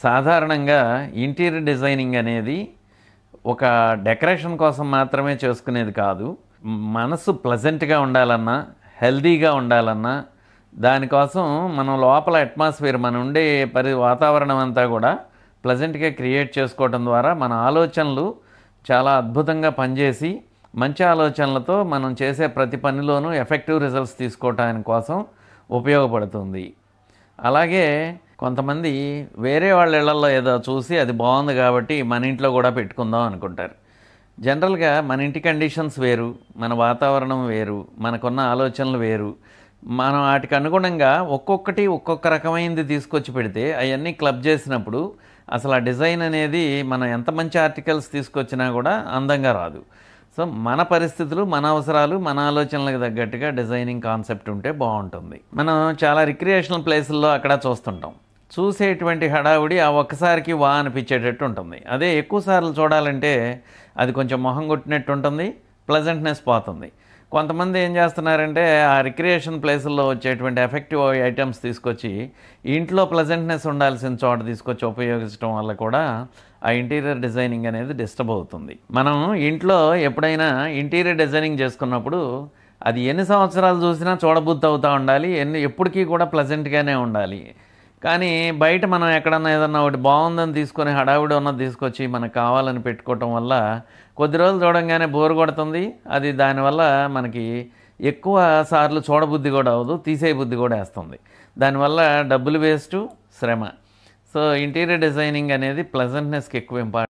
సాధారణంగా interior designing అనేది ఒక డెకరేషన్ కోసం మాత్రమే చేసుకునేది కాదు. మనసు ప్లెజెంట్‌గా ఉండాలన్నా, హెల్తీగా ఉండాలన్నా, దానికోసం మనం లోపల అట్మాస్ఫియర్ మన ఉండే వాతావరణం అంతా కూడా ప్లెజెంట్‌గా క్రియేట్ చేసుకోవడం ద్వారా మన ఆలోచనలు చాలా అద్భుతంగా పనిచేసి, మంచి ఆలోచనలతో మనం చేసే ప్రతి పనిలోనూ ఎఫెక్టివ్ రిజల్ట్స్ తీసుకోవటానికి కోసం ఉపయోగపడుతుంది. అలాగే కొంతమంది వేరే వాళ్ళ ఇళ్లల్లో ఏదో చూసి అది బాగుంది కాబట్టి మన ఇంట్లో కూడా పెట్టుకుందాం అనుకుంటారు. జనరల్గా మన ఇంటి కండిషన్స్ వేరు, మన వాతావరణం వేరు, మనకున్న ఆలోచనలు వేరు. మనం వాటికి అనుగుణంగా ఒక్కొక్కటి ఒక్కొక్క రకమైనది తీసుకొచ్చి పెడితే అవన్నీ క్లబ్ చేసినప్పుడు అసలు ఆ డిజైన్ అనేది మనం ఎంత మంచి ఆర్టికల్స్ తీసుకొచ్చినా కూడా అందంగా రాదు. సో మన పరిస్థితులు, మన అవసరాలు, మన ఆలోచనలకు తగ్గట్టుగా డిజైనింగ్ కాన్సెప్ట్ ఉంటే బాగుంటుంది. మనం చాలా రిక్రియేషనల్ ప్లేసుల్లో అక్కడ చూస్తుంటాం. చూసేటువంటి హడావుడి ఆ ఒక్కసారికి వా అనిపించేటట్టు ఉంటుంది. అదే ఎక్కువసార్లు చూడాలంటే అది కొంచెం మొహం కొట్టినట్టు ఉంటుంది, ప్లెజెంట్నెస్ పోతుంది. కొంతమంది ఏం చేస్తున్నారంటే ఆ రిక్రియేషన్ ప్లేసుల్లో వచ్చేటువంటి ఎఫెక్టివ్ ఐటమ్స్ తీసుకొచ్చి ఇంట్లో ప్లెజెంట్నెస్ ఉండాల్సిన చోట తీసుకొచ్చి ఉపయోగించడం వల్ల కూడా ఆ ఇంటీరియర్ డిజైనింగ్ అనేది డిస్టర్బ్ అవుతుంది. మనం ఇంట్లో ఎప్పుడైనా ఇంటీరియర్ డిజైనింగ్ చేసుకున్నప్పుడు అది ఎన్ని సంవత్సరాలు చూసినా చూడబుద్ధి అవుతూ ఉండాలి, ఎప్పటికీ కూడా ప్లెజెంట్గానే ఉండాలి. కానీ బయట మనం ఎక్కడన్నా ఏదన్నా ఒకటి బాగుందని తీసుకొని హడావుడి ఉన్నది తీసుకొచ్చి మనకు కావాలని పెట్టుకోవటం వల్ల కొద్ది రోజులు చూడంగానే బోరు కొడుతుంది. అది దానివల్ల మనకి ఎక్కువ సార్లు చూడబుద్ధి కూడా అవ్వదు, తీసే బుద్ధి కూడా వేస్తుంది. దానివల్ల డబ్బులు వేస్టు, శ్రమ. సో ఇంటీరియర్ డిజైనింగ్ అనేది ప్లెజెంట్నెస్కి ఎక్కువ ఇంపార్టెంట్.